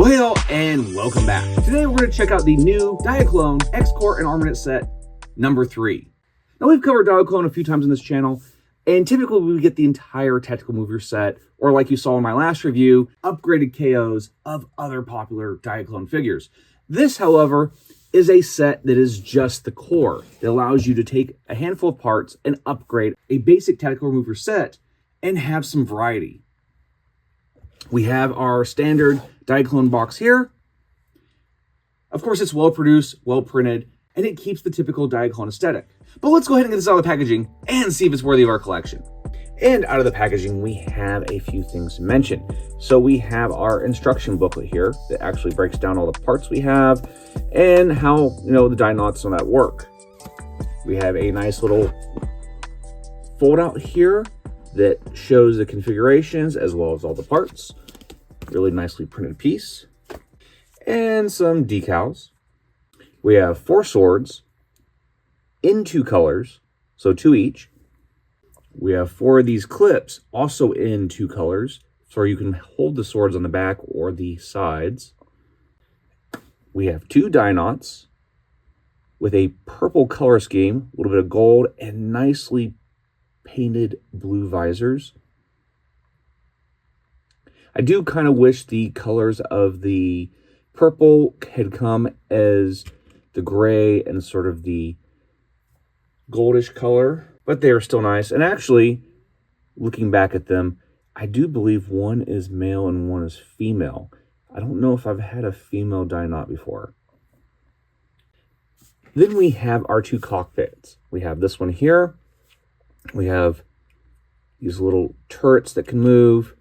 Well, hey all, and welcome back. Today we're going to check out the new Diaclone X-Core and Armament set number 3. Now we've covered Diaclone a few times on this channel, and typically we get the entire tactical mover set, or like you saw in my last review, upgraded KOs of other popular Diaclone figures. This, however, is a set that is just the core. It allows you to take a handful of parts and upgrade a basic tactical mover set and have some variety. We have our standard Diaclone box here. Of course, it's well produced, well printed, and it keeps the typical Diaclone aesthetic. But let's go ahead and get this out of the packaging and see if it's worthy of our collection. And out of the packaging, we have a few things to mention. So we have our instruction booklet here that actually breaks down all the parts we have and how, the die knots on that work. We have a nice little fold out here that shows the configurations as well as all the parts. Really nicely printed piece. And some decals. We have 4 swords in 2 colors, so 2 each. We have 4 of these clips also in 2 colors, so you can hold the swords on the back or the sides. We have 2 die knots with a purple color scheme, a little bit of gold, and nicely painted blue visors. I do kind of wish the colors of the purple had come as the gray and sort of the goldish color, but they are still nice. And actually, looking back at them, I do believe one is male and one is female. I don't know if I've had a female die knot before. Then we have our 2 cockpits. We have this one here. We have these little turrets that can move.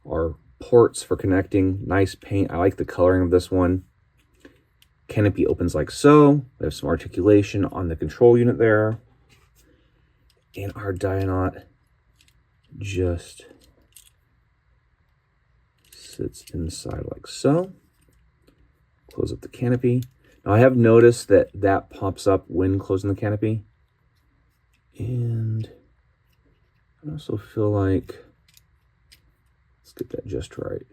Our ports for connecting. Nice paint. I like the coloring of this one. Canopy opens like so. We have some articulation on the control unit there. And our die knot just sits inside like so. Close up the canopy. Now I have noticed that that pops up when closing the canopy. And I also feel like, let's get that just right.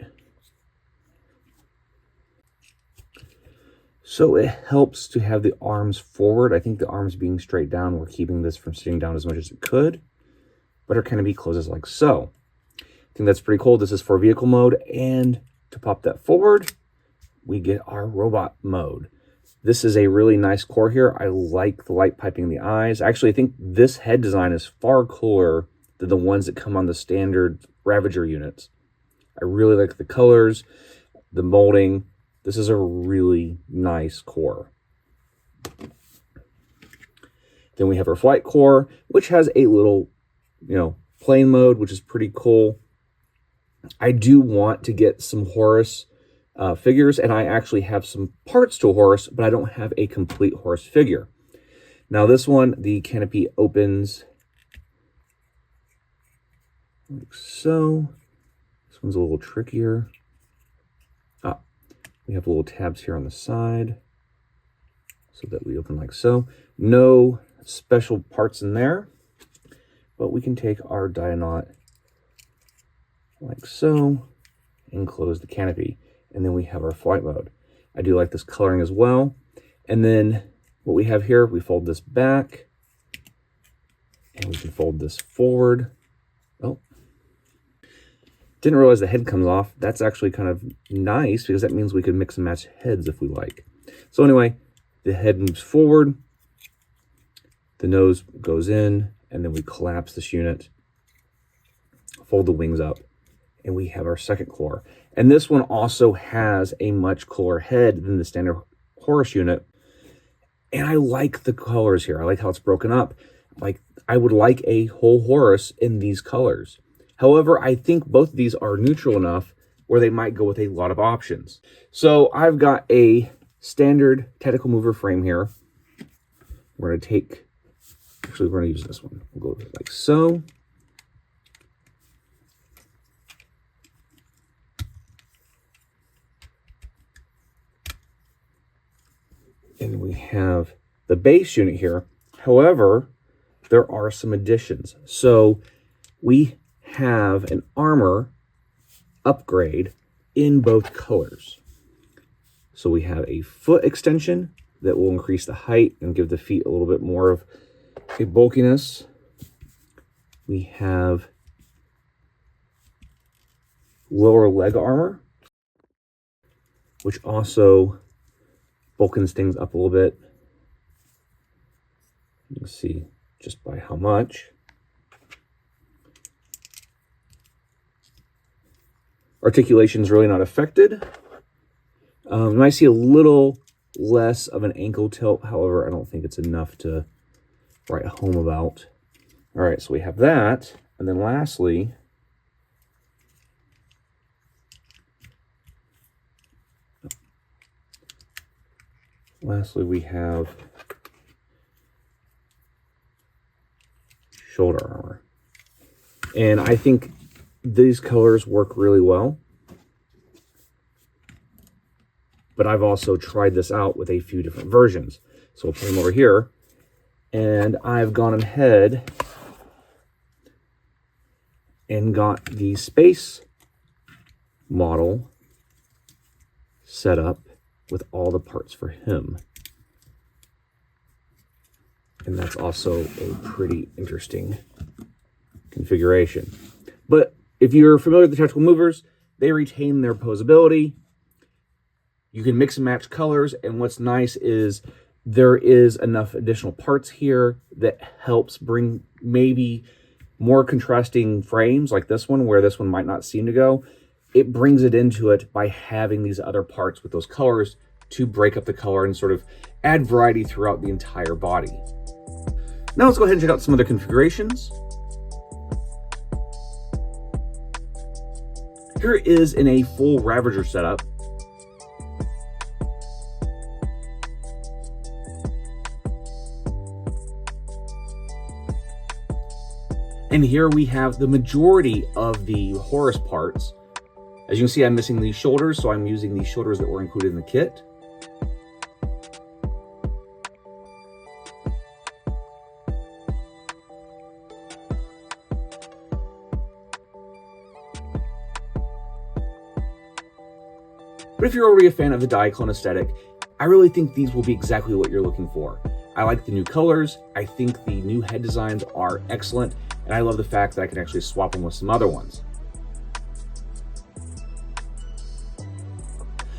So it helps to have the arms forward. I think the arms being straight down, we're keeping this from sitting down as much as it could. But our canopy closes like so. I think that's pretty cool. This is for vehicle mode. And to pop that forward, we get our robot mode. This is a really nice core here. I like the light piping in the eyes. Actually, I think this head design is far cooler than the ones that come on the standard Ravager units. I really like the colors, the molding. This is a really nice core. Then we have our flight core, which has a little, plane mode, which is pretty cool. I do want to get some Horus figures, and I actually have some parts to Horus, but I don't have a complete Horus figure. Now this one, the canopy opens like so. This one's a little trickier. We have little tabs here on the side so that we open like so. No special parts in there, but we can take our die knot like so and close the canopy. And then we have our flight mode. I do like this coloring as well. And then what we have here, we fold this back and we can fold this forward. Oh, didn't realize the head comes off. That's actually kind of nice because that means we can mix and match heads if we like. So anyway, the head moves forward, the nose goes in, and then we collapse this unit, fold the wings up, and we have our second core. And this one also has a much cooler head than the standard Horus unit. And I like the colors here. I like how it's broken up. Like, I would like a whole Horus in these colors. However, I think both of these are neutral enough where they might go with a lot of options. So I've got a standard tactical mover frame here. We're going to take, actually we're going to use this one. We'll go like so. And we have the base unit here. However, there are some additions. So we have an armor upgrade in both colors. So we have a foot extension that will increase the height and give the feet a little bit more of a bulkiness. We have lower leg armor, which also bulkens things up a little bit. You can see just by how much. Articulation is really not affected. You might see a little less of an ankle tilt. However, I don't think it's enough to write home about. All right, so we have that. And then lastly, we have shoulder armor. And I think these colors work really well. But I've also tried this out with a few different versions. So we'll put them over here. And I've gone ahead and got the space model set up with all the parts for him. And that's also a pretty interesting configuration. But if you're familiar with the tactical movers, they retain their posability. You can mix and match colors, and what's nice is there is enough additional parts here that helps bring maybe more contrasting frames like this one, where this one might not seem to go. It brings it into it by having these other parts with those colors to break up the color and sort of add variety throughout the entire body. Now let's go ahead and check out some other configurations. Here is in a full Ravager setup. And here we have the majority of the Horus parts. As you can see, I'm missing these shoulders, so I'm using these shoulders that were included in the kit. But if you're already a fan of the Diaclone aesthetic, I really think these will be exactly what you're looking for. I like the new colors. I think the new head designs are excellent. And I love the fact that I can actually swap them with some other ones.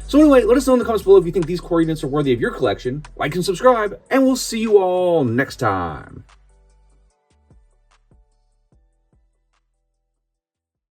So anyway, let us know in the comments below if you think these core units are worthy of your collection. Like and subscribe, and we'll see you all next time.